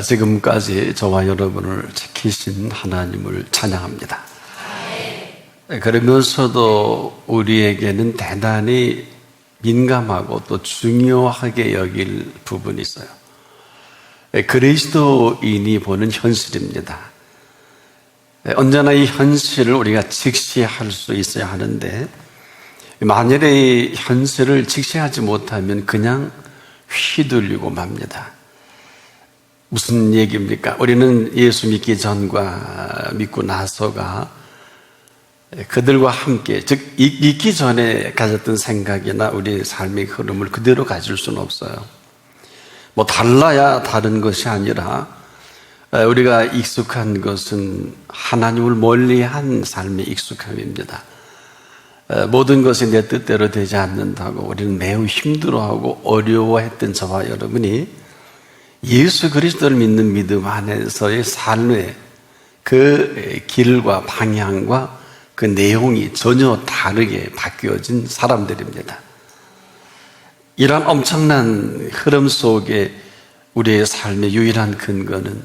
지금까지 저와 여러분을 지키신 하나님을 찬양합니다. 그러면서도 우리에게는 대단히 민감하고 또 중요하게 여길 부분이 있어요. 그리스도인이 보는 현실입니다. 언제나 이 현실을 우리가 직시할 수 있어야 하는데, 만일에 이 현실을 직시하지 못하면 그냥 휘둘리고 맙니다. 무슨 얘기입니까? 우리는 예수 믿기 전과 믿고 나서가 그들과 함께, 즉 믿기 전에 가졌던 생각이나 우리의 삶의 흐름을 그대로 가질 수는 없어요. 뭐 달라야 다른 것이 아니라 우리가 익숙한 것은 하나님을 멀리한 삶의 익숙함입니다. 모든 것이 내 뜻대로 되지 않는다고 우리는 매우 힘들어하고 어려워했던 저와 여러분이 예수 그리스도를 믿는 믿음 안에서의 삶의 그 길과 방향과 그 내용이 전혀 다르게 바뀌어진 사람들입니다. 이런 엄청난 흐름 속에 우리의 삶의 유일한 근거는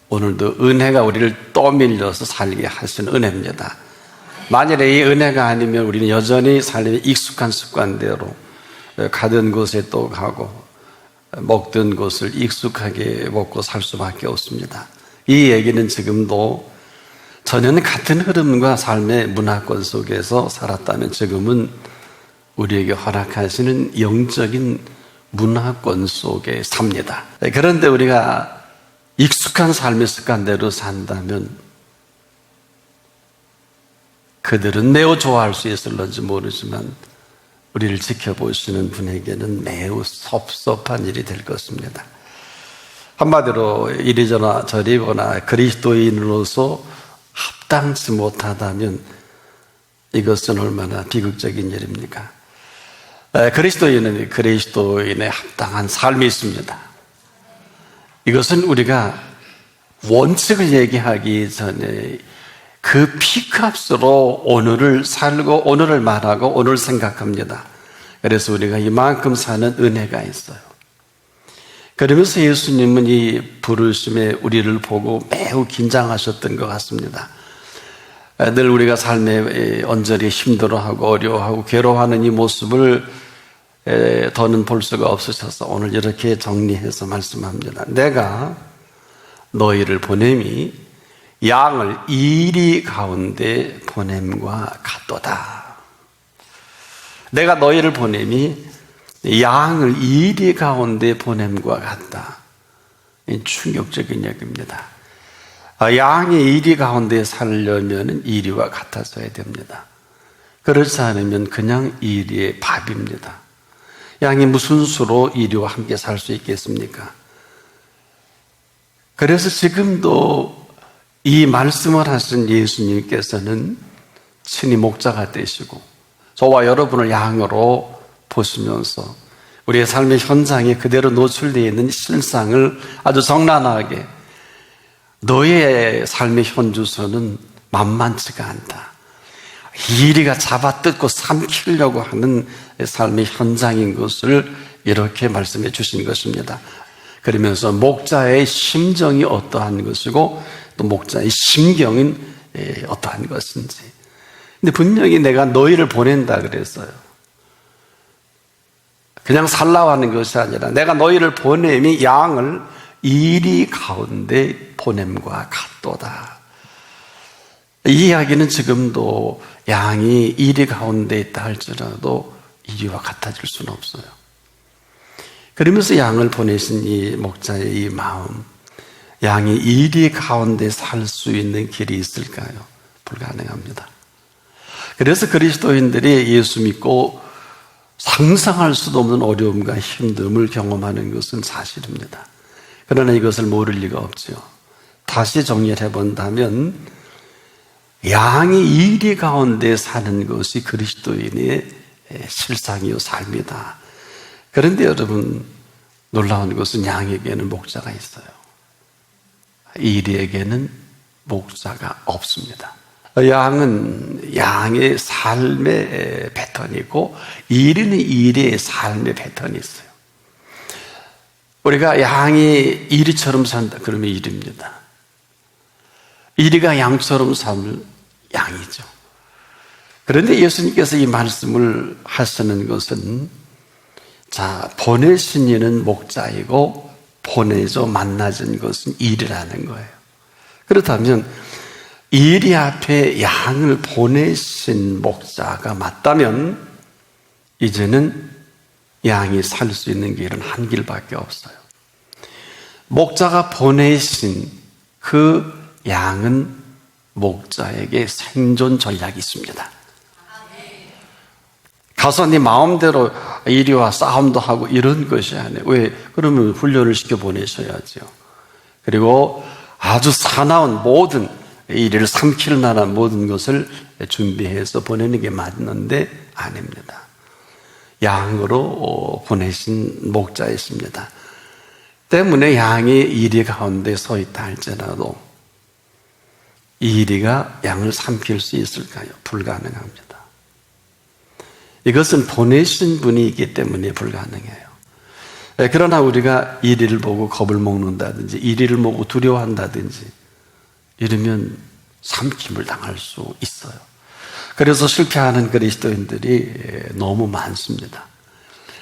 오늘도 은혜가 우리를 떠밀려서 살게 하시는 은혜입니다. 만일에 이 은혜가 아니면 우리는 여전히 삶의 익숙한 습관대로 가던 곳에 또 가고 먹던 것을 익숙하게 먹고 살 수밖에 없습니다. 이 얘기는 지금도 전혀 같은 흐름과 삶의 문화권 속에서 살았다면 지금은 우리에게 허락하시는 영적인 문화권 속에 삽니다. 그런데 우리가 익숙한 삶의 습관대로 산다면 그들은 매우 좋아할 수 있을런지 모르지만 우리를 지켜보시는 분에게는 매우 섭섭한 일이 될 것입니다. 한마디로 이리저나 저리거나 그리스도인으로서 합당치 못하다면 이것은 얼마나 비극적인 일입니까? 그리스도인은 그리스도인의 합당한 삶이 있습니다. 이것은 우리가 원칙을 얘기하기 전에 그 피값으로 오늘을 살고 오늘을 말하고 오늘을 생각합니다. 그래서 우리가 이만큼 사는 은혜가 있어요. 그러면서 예수님은 이 부르심에 우리를 보고 매우 긴장하셨던 것 같습니다. 늘 우리가 삶에 언저리 힘들어하고 어려워하고 괴로워하는 이 모습을 더는 볼 수가 없으셔서 오늘 이렇게 정리해서 말씀합니다. 내가 너희를 보냄이 양을 이리 가운데 보냄과 같도다. 내가 너희를 보냄이 양을 이리 가운데 보냄과 같다. 충격적인 얘기입니다. 양이 이리 가운데 살려면 이리와 같아져야 됩니다. 그렇지 않으면 그냥 이리의 밥입니다. 양이 무슨 수로 이리와 함께 살 수 있겠습니까? 그래서 지금도 이 말씀을 하신 예수님께서는 친히 목자가 되시고 저와 여러분을 양으로 보시면서 우리의 삶의 현장에 그대로 노출되어 있는 실상을 아주 적나라하게 너의 삶의 현주소는 만만치가 않다. 이리가 잡아뜯고 삼키려고 하는 삶의 현장인 것을 이렇게 말씀해 주신 것입니다. 그러면서 목자의 심정이 어떠한 것이고 또 목자의 심경은 어떠한 것인지. 근데 분명히 내가 너희를 보낸다 그랬어요. 그냥 살라고 하는 것이 아니라 내가 너희를 보냄이 양을 이리 가운데 보냄과 같도다. 이 이야기는 지금도 양이 이리 가운데 있다 할지라도 이리와 같아질 수는 없어요. 그러면서 양을 보내신 이 목자의 이 마음, 양이 이리 가운데 살 수 있는 길이 있을까요? 불가능합니다. 그래서 그리스도인들이 예수 믿고 상상할 수도 없는 어려움과 힘듦을 경험하는 것은 사실입니다. 그러나 이것을 모를 리가 없죠. 다시 정리를 해본다면 양이 이리 가운데 사는 것이 그리스도인의 실상이요 삶이다. 그런데 여러분, 놀라운 것은 양에게는 목자가 있어요. 이리에게는 목자가 없습니다. 양은 양의 삶의 패턴이고 이리는 이리의 삶의 패턴이 있어요. 우리가 양이 이리처럼 산다 그러면 이리입니다. 이리가 양처럼 살면 양이죠. 그런데 예수님께서 이 말씀을 하시는 것은, 자, 보내신 이는 목자이고 보내줘 만나진 것은 일이라는 거예요. 그렇다면 이리 앞에 양을 보내신 목자가 맞다면 이제는 양이 살 수 있는 길은 한 길밖에 없어요. 목자가 보내신 그 양은 목자에게 생존 전략이 있습니다. 가서 네 마음대로 이리 와 싸움도 하고 이런 것이 아니에요. 왜? 그러면 훈련을 시켜 보내셔야죠. 그리고 아주 사나운 모든 이리를 삼킬 만한 모든 것을 준비해서 보내는 게 맞는데 아닙니다. 양으로 보내신 목자였습니다. 때문에 양이 이리 가운데 서 있다 할지라도 이리가 양을 삼킬 수 있을까요? 불가능합니다. 이것은 보내신 분이 있기 때문에 불가능해요. 그러나 우리가 이리를 보고 겁을 먹는다든지 이리를 보고 두려워한다든지 이러면 삼킴을 당할 수 있어요. 그래서 실패하는 그리스도인들이 너무 많습니다.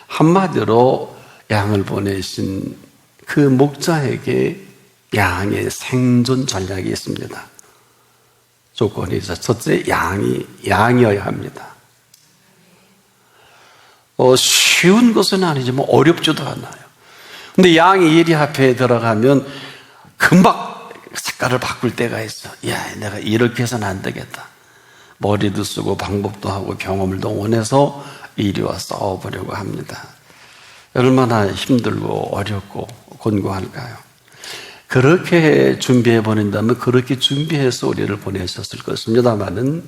한마디로 양을 보내신 그 목자에게 양의 생존 전략이 있습니다. 조건이 있어. 첫째, 양이어야 합니다. 쉬운 것은 아니지만 어렵지도 않아요. 근데 양이 이리 앞에 들어가면 금방 색깔을 바꿀 때가 있어. 야, 내가 이렇게 해서는 안 되겠다. 머리도 쓰고 방법도 하고 경험을 동원해서 이리와 싸워보려고 합니다. 얼마나 힘들고 어렵고 곤고할까요? 그렇게 준비해 보낸다면 그렇게 준비해서 우리를 보내셨을 것입니다만은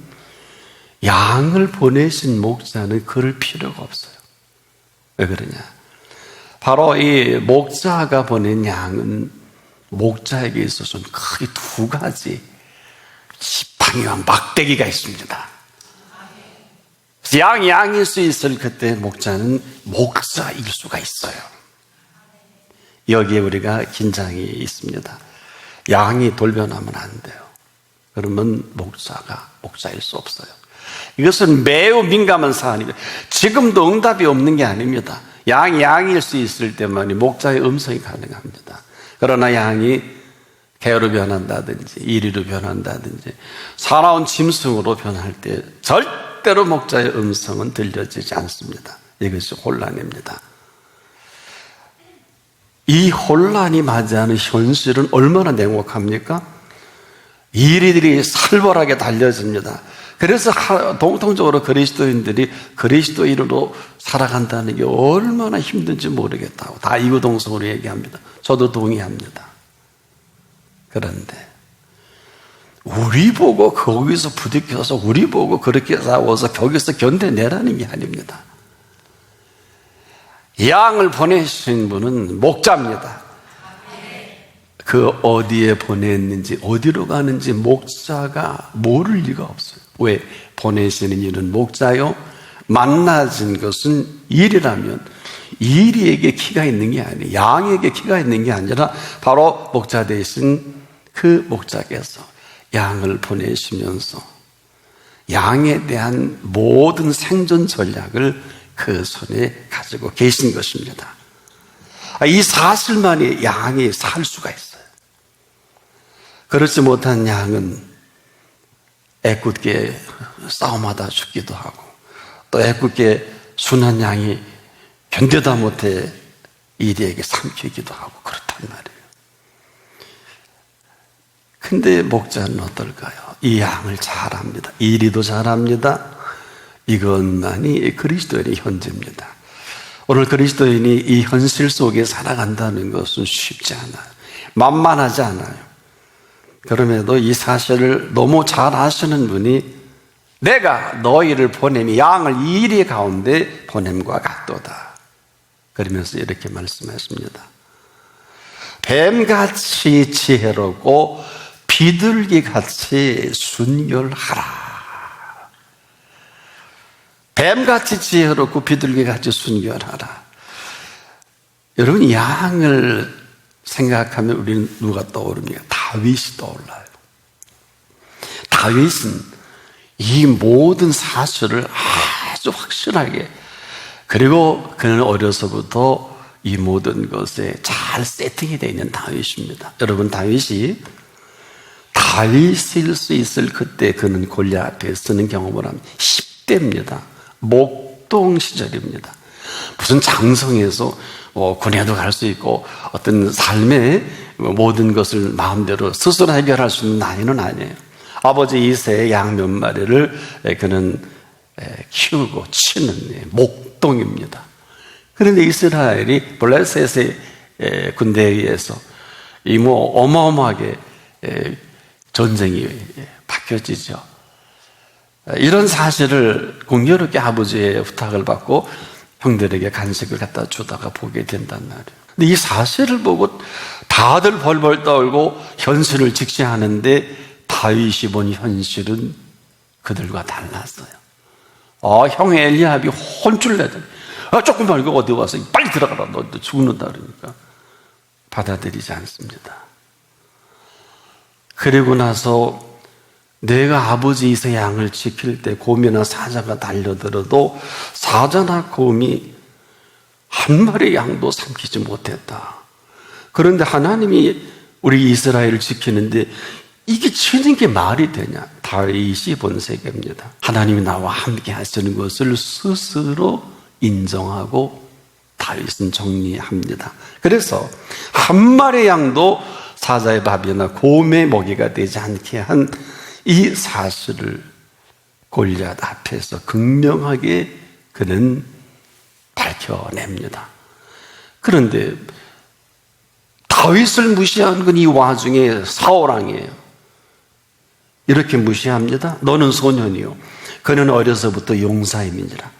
양을 보내신 목자는 그럴 필요가 없어요. 왜 그러냐? 바로 이 목자가 보낸 양은 목자에게 있어서는 크게 두 가지 지팡이와 막대기가 있습니다. 양일 수 있을 그때 목자는 목자일 수가 있어요. 여기에 우리가 긴장이 있습니다. 양이 돌변하면 안 돼요. 그러면 목자가 목자일 수 없어요. 이것은 매우 민감한 사안이에요. 지금도 응답이 없는 게 아닙니다. 양일 수 있을 때만이 목자의 음성이 가능합니다. 그러나 양이 개로 변한다든지 이리로 변한다든지 살아온 짐승으로 변할 때 절대로 목자의 음성은 들려지지 않습니다. 이것이 혼란입니다. 이 혼란이 맞이하는 현실은 얼마나 냉혹합니까? 이리들이 살벌하게 달려집니다. 그래서 공통적으로 그리스도인들이 그리스도인으로 살아간다는 게 얼마나 힘든지 모르겠다고 다 이구동성으로 얘기합니다. 저도 동의합니다. 그런데 우리 보고 거기서 부딪혀서 우리 보고 그렇게 싸워서 거기서 견뎌내라는 게 아닙니다. 양을 보내신 분은 목자입니다. 그 어디에 보냈는지 어디로 가는지 목자가 모를 리가 없어요. 왜? 보내시는 이는 목자요 만나진 것은 일이라면 이리에게 키가 있는 게 아니에요. 양에게 키가 있는 게 아니라 바로 목자 대신 그 목자께서 양을 보내시면서 양에 대한 모든 생존 전략을 그 손에 가지고 계신 것입니다. 이 사실만이 양이 살 수가 있어요. 그렇지 못한 양은 애꿎게 싸움하다 죽기도 하고 또 애꿎게 순한 양이 견디다 못해 이리에게 삼키기도 하고 그렇단 말이에요. 근데 목자는 어떨까요? 이 양을 잘 압니다. 이리도 잘 압니다. 이것만이 그리스도인의 현재입니다. 오늘 그리스도인이 이 현실 속에 살아간다는 것은 쉽지 않아요. 만만하지 않아요. 그럼에도 이 사실을 너무 잘 아시는 분이 내가 너희를 보냄이 양을 이리 가운데 보냄과 같도다. 그러면서 이렇게 말씀했습니다. 뱀같이 지혜롭고 비둘기같이 순결하라. 뱀같이 지혜롭고 비둘기같이 순결하라. 여러분, 양을 생각하면 우리는 누가 떠오릅니까? 다윗이 떠올라요. 다윗은 이 모든 사실을 아주 확실하게, 그리고 그는 어려서부터 이 모든 것에 잘 세팅이 되어 있는 다윗입니다. 여러분, 다윗일 수 있을 그때 그는 골리앗 앞에 서는 경험을 합니다. 10대입니다. 목동 시절입니다. 무슨 장성에서 군에도 갈 수 있고 어떤 삶의 모든 것을 마음대로 스스로 해결할 수 있는 나이는 아니에요. 아버지 이새의 양 몇 마리를 그는 키우고 치는 목동입니다. 그런데 이스라엘이 블레셋의 군대에 의해서 어마어마하게 전쟁이 바뀌어지죠. 이런 사실을 공교롭게 아버지의 부탁을 받고 형들에게 간식을 갖다 주다가 보게 된단 말이에요. 근데 이 사실을 보고 다들 벌벌 떨고 현실을 직시하는데 다윗이 본 현실은 그들과 달랐어요. 형 엘리압이 혼쭐 내더니 조금만 이거 어디 와서 빨리 들어가라, 너 죽는다 그러니까 받아들이지 않습니다. 그리고 나서 내가 아버지 이세 양을 지킬 때 곰이나 사자가 달려들어도 사자나 곰이 한 마리 양도 삼키지 못했다. 그런데 하나님이 우리 이스라엘을 지키는데 이게 치는 게 말이 되냐? 다윗이 본 세계입니다. 하나님이 나와 함께 하시는 것을 스스로 인정하고 다윗은 정리합니다. 그래서 한 마리 양도 사자의 밥이나 곰의 먹이가 되지 않게 한 이 사실을 골리앗 앞에서 극명하게 그는 밝혀냅니다. 그런데 다윗을 무시하는 건 이 와중에 사울왕이에요. 이렇게 무시합니다. 너는 소년이요, 그는 어려서부터 용사임이니라.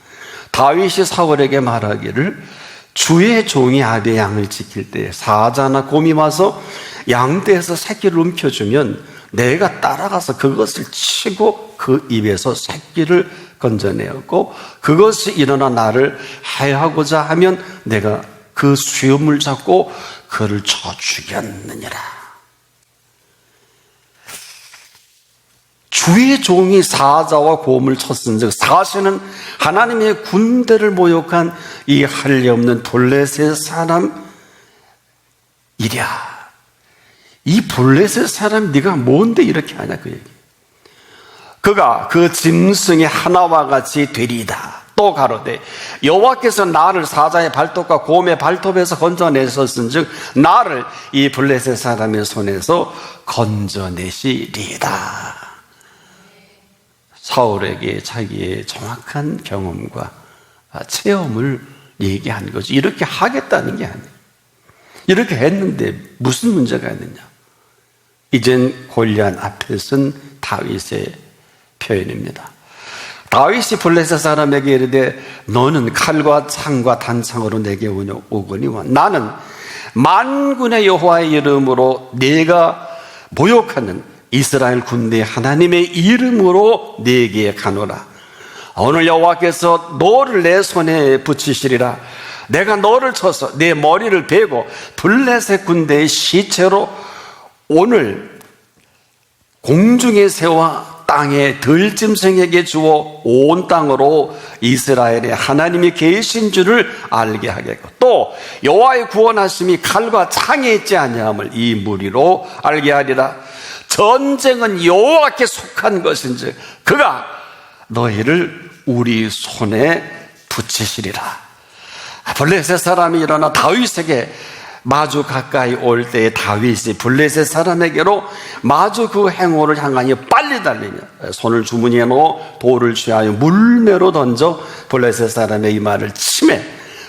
다윗이 사울에게 말하기를 주의 종이 아비의 양을 지킬 때 사자나 곰이 와서 양떼에서 새끼를 움켜주면 내가 따라가서 그것을 치고 그 입에서 새끼를 건져내었고 그것이 일어나 나를 해하고자 하면 내가 그 수염을 잡고 그를 쳐 죽였느니라. 주의 종이 사자와 곰을 쳤은즉 사실은 하나님의 군대를 모욕한 이 할례 없는 블레셋 사람 이랴. 이 블레셋 사람 네가 뭔데 이렇게 하냐 그 얘기. 그가 그 짐승의 하나와 같이 되리이다. 또 가로되 여호와께서 나를 사자의 발톱과 곰의 발톱에서 건져내셨은즉 나를 이 블레셋 사람의 손에서 건져내시리이다. 사울에게 자기의 정확한 경험과 체험을 얘기한 거죠. 이렇게 하겠다는 게 아니에요. 이렇게 했는데 무슨 문제가 있느냐? 이젠 골리앗 앞에 선 다윗의 표현입니다. 다윗이 블레셋 사람에게 이르되 너는 칼과 창과 단창으로 내게 오거니와 나는 만군의 여호와의 이름으로 네가 모욕하는 이스라엘 군대 하나님의 이름으로 네게 가노라. 오늘 여호와께서 너를 내 손에 붙이시리라. 내가 너를 쳐서 내 머리를 베고 블레셋 군대의 시체로 오늘 공중에 세워 땅에 들짐승에게 주어 온 땅으로 이스라엘의 하나님이 계신 줄을 알게 하겠고 또 여호와의 구원하심이 칼과 창에 있지 아니함을 이 무리로 알게 하리라. 전쟁은 여호와께 속한 것인지 그가 너희를 우리 손에 붙이시리라. 블레셋 사람이 일어나 다윗에게 마주 가까이 올 때에 다윗이 블레셋 사람에게로 마주 그 행호를 향하여 빨리 달리며 손을 주머니에 넣어 돌을 취하여 물매로 던져 블레셋 사람의 이마를 치매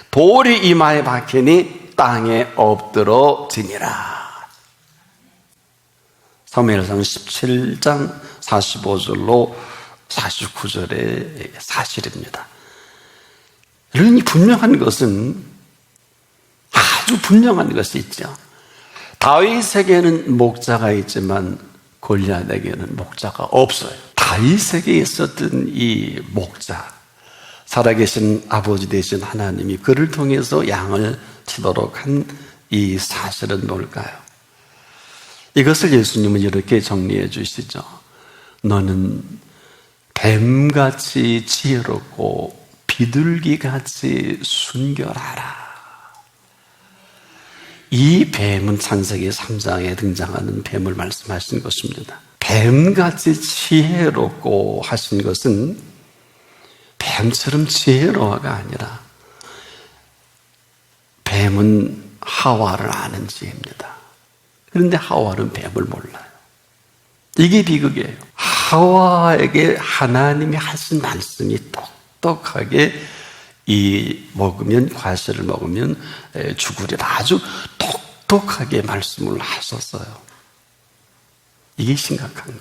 돌이 이마에 박히니 땅에 엎드러지니라. 사무엘상 17장 45절로 49절의 사실입니다. 이런 분명한 것은 아주 분명한 것이 있죠. 다윗에게는 목자가 있지만 골리앗에게는 목자가 없어요. 다윗에게 있었던 이 목자, 살아계신 아버지 되신 하나님이 그를 통해서 양을 치도록 한 이 사실은 뭘까요? 이것을 예수님은 이렇게 정리해 주시죠. 너는 뱀같이 지혜롭고 비둘기같이 순결하라. 이 뱀은 창세기 3장에 등장하는 뱀을 말씀하신 것입니다. 뱀같이 지혜롭고 하신 것은 뱀처럼 지혜로워가 아니라 뱀은 하와를 아는 지혜입니다. 그런데 하와는 뱀을 몰라요. 이게 비극이에요. 하와에게 하나님이 하신 말씀이 똑똑하게 과실을 먹으면 죽으리라. 아주 똑똑하게 말씀을 하셨어요. 이게 심각한 거예요.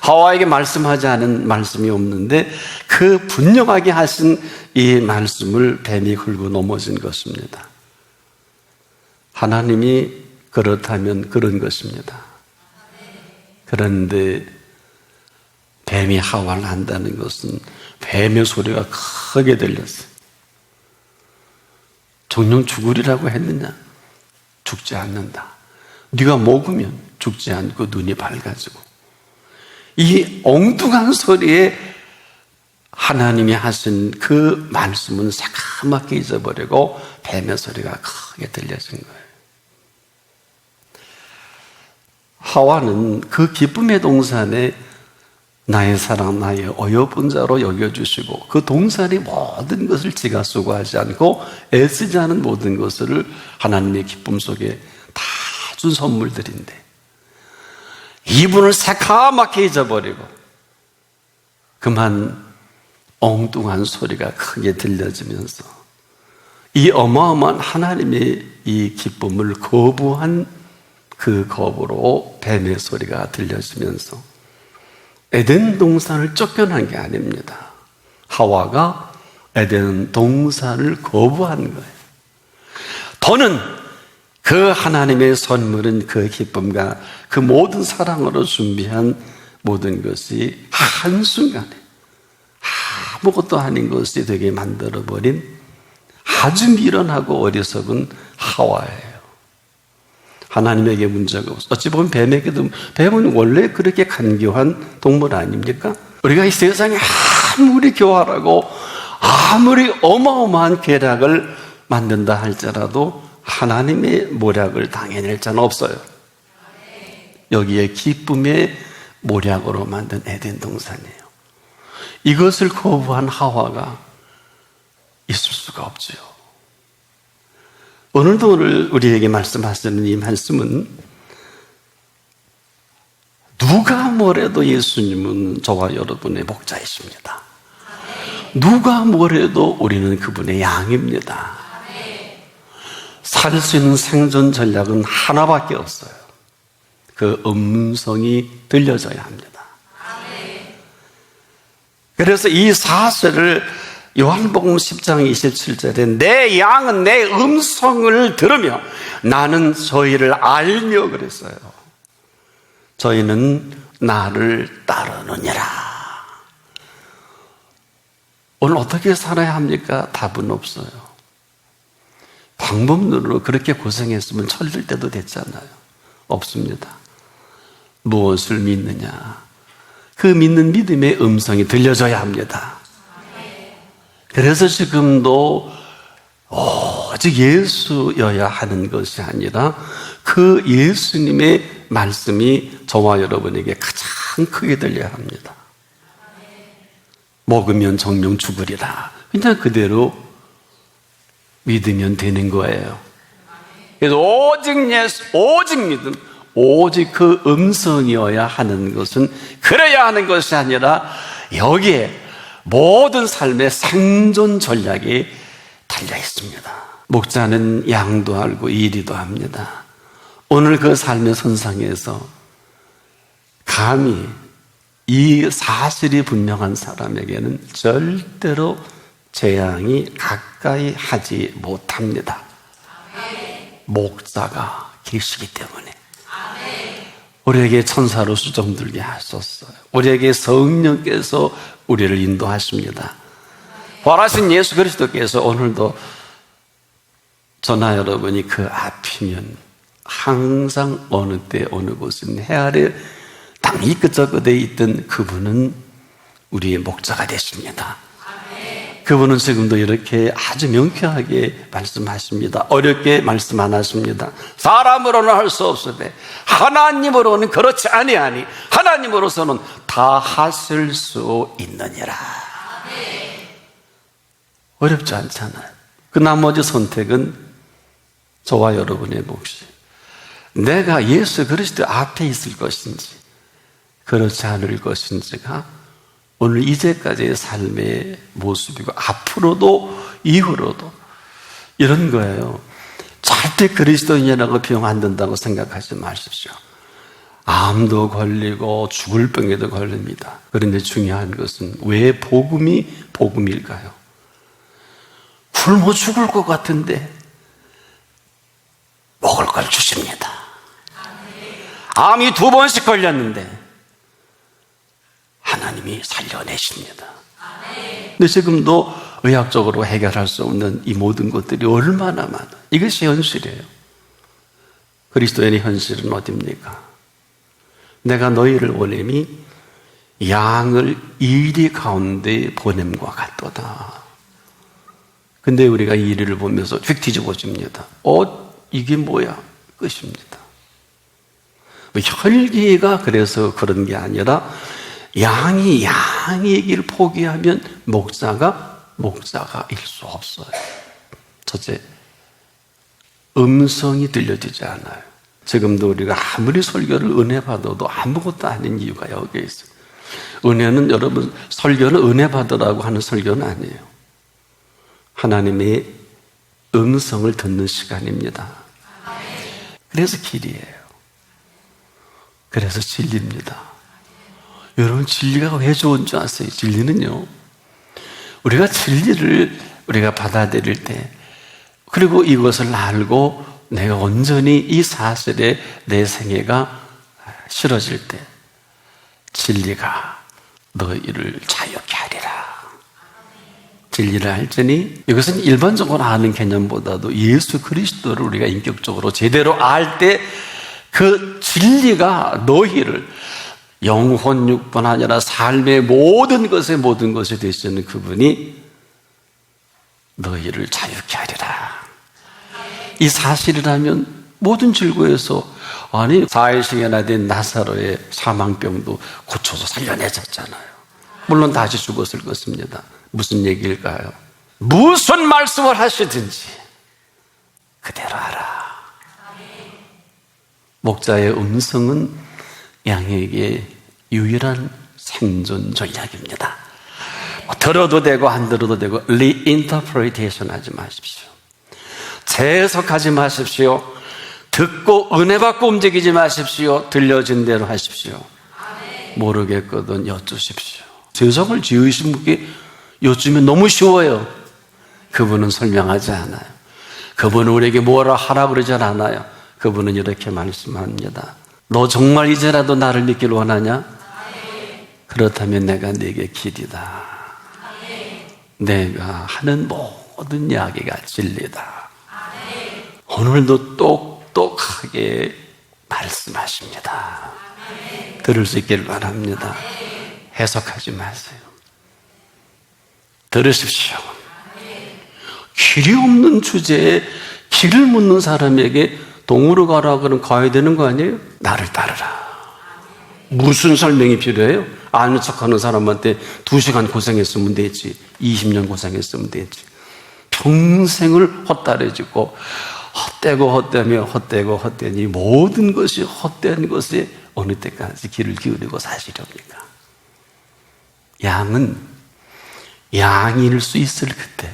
하와에게 말씀하지 않은 말씀이 없는데 그 분명하게 하신 이 말씀을 뱀이 긁고 넘어진 것입니다. 하나님이 그렇다면 그런 것입니다. 그런데 뱀이 하와를 한다는 것은 뱀의 소리가 크게 들렸어요. 정녕 죽으리라고 했느냐? 죽지 않는다. 네가 먹으면 죽지 않고 눈이 밝아지고. 이 엉뚱한 소리에 하나님이 하신 그 말씀은 새까맣게 잊어버리고 뱀의 소리가 크게 들려진 거예요. 하와는 그 기쁨의 동산에 나의 사랑, 나의 어여쁜 자로 여겨주시고 그 동산의 모든 것을 지가 수고하지 않고 애쓰지 않은 모든 것을 하나님의 기쁨 속에 다 준 선물들인데 이분을 새까맣게 잊어버리고 그만 엉뚱한 소리가 크게 들려지면서 이 어마어마한 하나님의 이 기쁨을 거부한 그 거부로 뱀의 소리가 들려지면서 에덴 동산을 쫓겨난 게 아닙니다. 하와가 에덴 동산을 거부한 거예요. 더는 그 하나님의 선물은 그 기쁨과 그 모든 사랑으로 준비한 모든 것이 한순간에 아무것도 아닌 것이 되게 만들어버린 아주 미련하고 어리석은 하와예요. 하나님에게 문제가 없어. 어찌 보면 뱀에게도, 뱀은 원래 그렇게 간교한 동물 아닙니까? 우리가 이 세상에 아무리 교활하고 아무리 어마어마한 계략을 만든다 할지라도 하나님의 모략을 당해낼 자는 없어요. 여기에 기쁨의 모략으로 만든 에덴 동산이에요. 이것을 거부한 하와가 있을 수가 없지요. 오늘도 우리에게 말씀하시는 이 말씀은 누가 뭐래도 예수님은 저와 여러분의 목자이십니다. 누가 뭐래도 우리는 그분의 양입니다. 살 수 있는 생존 전략은 하나밖에 없어요. 그 음성이 들려져야 합니다. 그래서 이 사실을 요한복음 10장 27절에 내 양은 내 음성을 들으며 나는 저희를 알며 그랬어요. 저희는 나를 따르느니라. 오늘 어떻게 살아야 합니까? 답은 없어요. 방법론으로 그렇게 고생했으면 철들 때도 됐잖아요. 없습니다. 무엇을 믿느냐? 그 믿는 믿음의 음성이 들려줘야 합니다. 그래서 지금도 오직 예수여야 하는 것이 아니라 그 예수님의 말씀이 저와 여러분에게 가장 크게 들려야 합니다. 먹으면 정령 죽으리라. 그냥 그대로 믿으면 되는 거예요. 그래서 오직 예수, 오직 믿음, 오직 그 음성이어야 하는 것은 그래야 하는 것이 아니라 여기에 모든 삶의 생존 전략이 달려 있습니다. 목자는 양도 알고 이리도 합니다. 오늘 그 삶의 선상에서 감히 이 사실이 분명한 사람에게는 절대로 재앙이 가까이 하지 못합니다. 목자가 계시기 때문에. 우리에게 천사로 수정들게 하셨어요. 우리에게 성령께서 우리를 인도하십니다. 부활하신 예수 그리스도께서 오늘도 저나 여러분이 그 앞이면 항상 어느 때 어느 곳은 해 아래 땅이 끄적거려 있던 그분은 우리의 목자가 되십니다. 그분은 지금도 이렇게 아주 명쾌하게 말씀하십니다. 어렵게 말씀 안 하십니다. 사람으로는 할 수 없으되 하나님으로는 그렇지 아니하니 하나님으로서는 다 하실 수 있느니라. 어렵지 않잖아요. 그 나머지 선택은 저와 여러분의 몫이 내가 예수 그리스도 앞에 있을 것인지 그렇지 않을 것인지가 오늘 이제까지의 삶의 모습이고 앞으로도 이후로도 이런 거예요. 절대 그리스도인이라고 병 안 든다고 생각하지 마십시오. 암도 걸리고 죽을 병에도 걸립니다. 그런데 중요한 것은 왜 복음이 복음일까요? 굶어 죽을 것 같은데 먹을 걸 주십니다. 암이 2번씩 걸렸는데 하나님이 살려내십니다. 근데 지금도 의학적으로 해결할 수 없는 이 모든 것들이 얼마나 많아. 이것이 현실이에요. 그리스도인의 현실은 어디입니까? 내가 너희를 원함이 양을 이리 가운데 보냄과 같도다. 근데 우리가 이 일을 보면서 휙 뒤집어집니다. 이게 뭐야? 끝입니다. 혈기가 그래서 그런 게 아니라 양이 양의 길 포기하면 목자가 일 수 없어요. 첫째, 음성이 들려지지 않아요. 지금도 우리가 아무리 설교를 은혜 받아도 아무것도 아닌 이유가 여기에 있어요. 은혜는 여러분, 설교는 은혜 받으라고 하는 설교는 아니에요. 하나님의 음성을 듣는 시간입니다. 그래서 길이에요. 그래서 진리입니다. 여러분, 진리가 왜 좋은 줄 아세요? 진리는요, 우리가 진리를 우리가 받아들일 때, 그리고 이것을 알고 내가 온전히 이 사실에 내 생애가 실어질 때, 진리가 너희를 자유케 하리라. 진리를 알지니, 이것은 일반적으로 아는 개념보다도 예수 그리스도를 우리가 인격적으로 제대로 알 때 그 진리가 너희를 영혼 육뿐 아니라 삶의 모든 것이 되시는 그분이 너희를 자유케 하리라. 이 사실이라면 모든 질고에서, 아니 4일씩이나 된 나사로의 사망병도 고쳐서 살려내셨잖아요. 물론 다시 죽었을 것입니다. 무슨 얘기일까요? 무슨 말씀을 하시든지 그대로 하라. 목자의 음성은 양에게 유일한 생존 전략입니다. 들어도 되고 안 들어도 되고 리인터프리테이션 하지 마십시오. 재해석하지 마십시오. 듣고 은혜 받고 움직이지 마십시오. 들려진 대로 하십시오. 모르겠거든 여쭈십시오. 재성을 지으신 분께 여쭈면 너무 쉬워요. 그분은 설명하지 않아요. 그분은 우리에게 뭐라 하라 그러지 않아요. 그분은 이렇게 말씀합니다. 너 정말 이제라도 나를 믿길 원하냐? 그렇다면 내가 네게 길이다. 내가 하는 모든 이야기가 진리다. 오늘도 똑똑하게 말씀하십니다. 들을 수 있기를 바랍니다. 해석하지 마세요. 들으십시오. 길이 없는 주제에 길을 묻는 사람에게 동으로 가라 그러면 가야 되는 거 아니에요? 나를 따르라. 무슨 설명이 필요해요? 아는 척하는 사람한테 2시간 고생했으면 되지, 20년 고생했으면 되지. 평생을 헛다려지고 헛되고 헛되며 헛되고 헛되니 모든 것이 헛된 것에 어느 때까지 귀를 기울이고 사시렵니까? 양은 양일 수 있을 그때,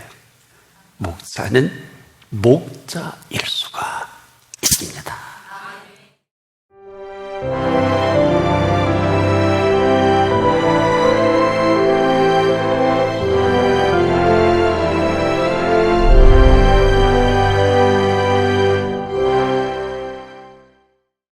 목자는 목자일 수가 있습니다.